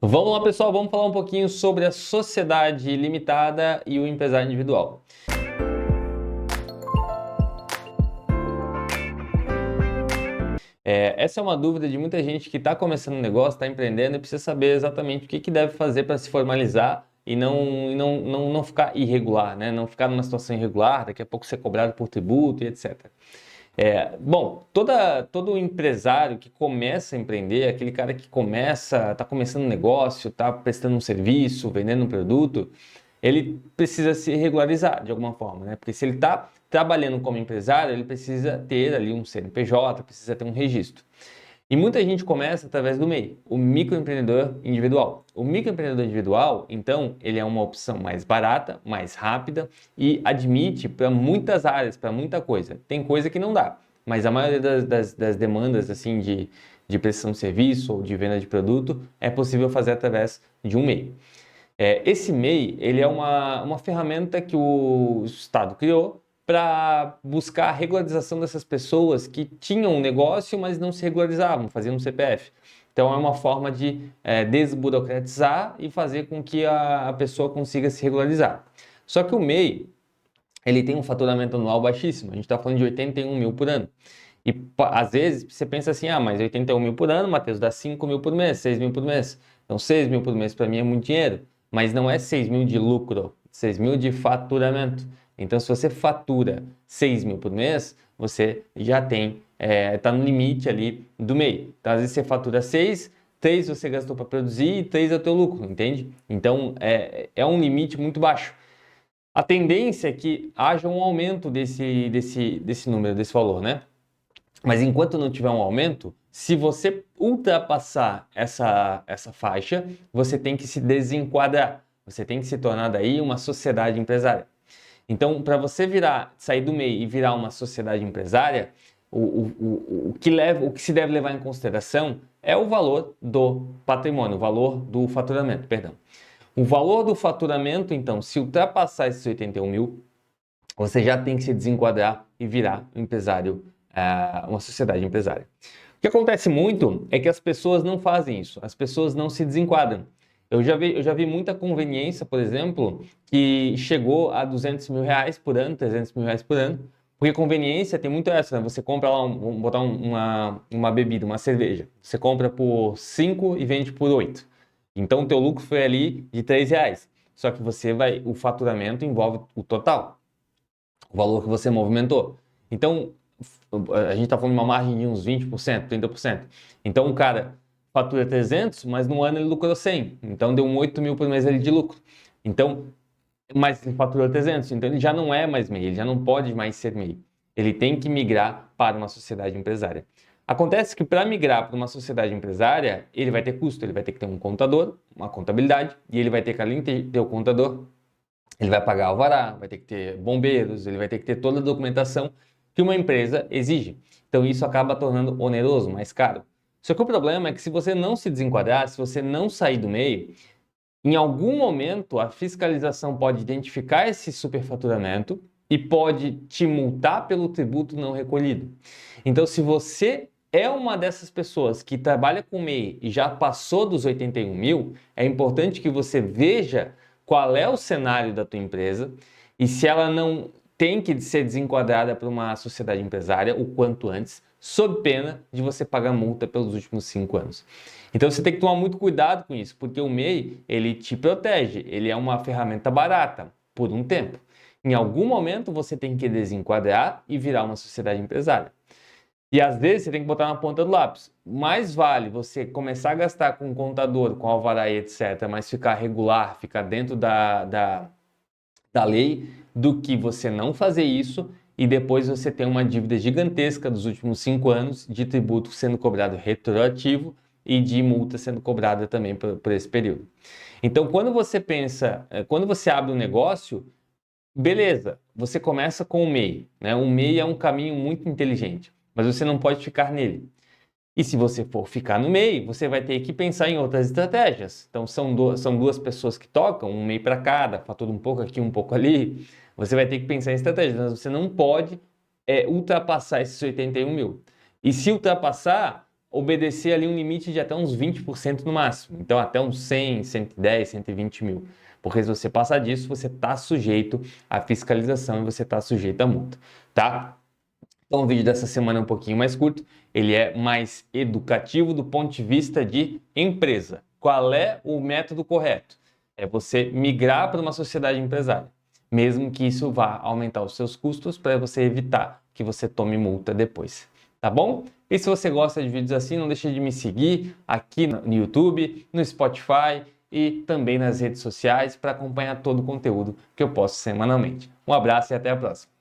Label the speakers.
Speaker 1: Vamos lá, pessoal, vamos falar um pouquinho sobre a sociedade limitada e o empresário individual. Essa é uma dúvida de muita gente que está começando um negócio, está empreendendo e precisa saber exatamente o que deve fazer para se formalizar e não ficar irregular, né? Não ficar numa situação irregular, daqui a pouco ser cobrado por tributo e etc. Bom, todo empresário que começa a empreender, aquele cara que está começando um negócio, está prestando um serviço, vendendo um produto, ele precisa se regularizar de alguma forma, né? Porque se ele está trabalhando como empresário, ele precisa ter ali um CNPJ, precisa ter um registro. E muita gente começa através do MEI, o microempreendedor individual. O microempreendedor individual, então, ele é uma opção mais barata, mais rápida e admite para muitas áreas, para muita coisa. Tem coisa que não dá, mas a maioria das demandas assim de prestação de serviço ou de venda de produto é possível fazer através de um MEI. Esse MEI, ele é uma ferramenta que o Estado criou para buscar a regularização dessas pessoas que tinham um negócio, mas não se regularizavam, faziam um CPF. Então, é uma forma de desburocratizar e fazer com que a pessoa consiga se regularizar. Só que o MEI, ele tem um faturamento anual baixíssimo, a gente está falando de 81 mil por ano. E às vezes você pensa assim, mas 81 mil por ano, Matheus, dá 5 mil por mês, 6 mil por mês. Então 6 mil por mês para mim é muito dinheiro, mas não é 6 mil de lucro, 6 mil de faturamento. Então se você fatura 6 mil por mês, você já está no limite ali do MEI. Então às vezes você fatura 6, 3 você gastou para produzir e 3 é o teu lucro, entende? Então é um limite muito baixo. A tendência é que haja um aumento desse número, desse valor, né? Mas enquanto não tiver um aumento, se você ultrapassar essa faixa, você tem que se desenquadrar. Você tem que se tornar daí uma sociedade empresária. Então, para você sair do MEI e virar uma sociedade empresária, o que se deve levar em consideração é o valor do patrimônio, o valor do faturamento, perdão. O valor do faturamento, então, se ultrapassar esses 81 mil, você já tem que se desenquadrar e virar um empresário, uma sociedade empresária. O que acontece muito é que as pessoas não fazem isso, as pessoas não se desenquadram. Eu já vi muita conveniência, por exemplo, que chegou a 200 mil reais por ano, 300 mil reais por ano, porque conveniência tem muito essa, né? Você compra lá, vamos botar uma bebida, uma cerveja, você compra por 5 e vende por 8. Então o teu lucro foi ali de 3 reais. Só que o faturamento envolve o total, o valor que você movimentou. Então, a gente está falando de uma margem de uns 20%, 30%. Então, o cara fatura 300, mas no ano ele lucrou 100. Então, deu um 8 mil por mês ali de lucro. Então, mas ele faturou 300. Então, ele já não é mais MEI, ele já não pode mais ser MEI. Ele tem que migrar para uma sociedade empresária. Acontece que para migrar para uma sociedade empresária, ele vai ter custo, ele vai ter que ter um contador, uma contabilidade, e ele vai ter que, além de ter o contador, ele vai pagar alvará, vai ter que ter bombeiros, ele vai ter que ter toda a documentação que uma empresa exige. Então isso acaba tornando oneroso, mais caro. Só que o problema é que se você não se desenquadrar, se você não sair do meio, em algum momento a fiscalização pode identificar esse superfaturamento e pode te multar pelo tributo não recolhido. Então se você é uma dessas pessoas que trabalha com MEI e já passou dos 81 mil, é importante que você veja qual é o cenário da tua empresa e se ela não tem que ser desenquadrada para uma sociedade empresária o quanto antes, sob pena de você pagar multa pelos últimos 5 anos. Então você tem que tomar muito cuidado com isso, porque o MEI, ele te protege, ele é uma ferramenta barata por um tempo. Em algum momento você tem que desenquadrar e virar uma sociedade empresária. E às vezes você tem que botar na ponta do lápis. Mais vale você começar a gastar com contador, com alvará e etc., mas ficar regular, ficar dentro da lei, do que você não fazer isso e depois você ter uma dívida gigantesca dos últimos 5 anos de tributo sendo cobrado retroativo e de multa sendo cobrada também por esse período. Então, quando você abre um negócio, beleza, você começa com o MEI, né? O MEI é um caminho muito inteligente, mas você não pode ficar nele. E se você for ficar no MEI, você vai ter que pensar em outras estratégias. Então, são duas pessoas que tocam, um MEI para cada, fatura um pouco aqui, um pouco ali. Você vai ter que pensar em estratégias, mas você não pode ultrapassar esses 81 mil. E se ultrapassar, obedecer ali um limite de até uns 20% no máximo. Então, até uns 100, 110, 120 mil. Porque se você passar disso, você está sujeito à fiscalização e você está sujeito à multa, tá? Então, o vídeo dessa semana é um pouquinho mais curto. Ele é mais educativo do ponto de vista de empresa. Qual é o método correto? É você migrar para uma sociedade empresária, mesmo que isso vá aumentar os seus custos para você evitar que você tome multa depois. Tá bom? E se você gosta de vídeos assim, não deixe de me seguir aqui no YouTube, no Spotify e também nas redes sociais para acompanhar todo o conteúdo que eu posto semanalmente. Um abraço e até a próxima!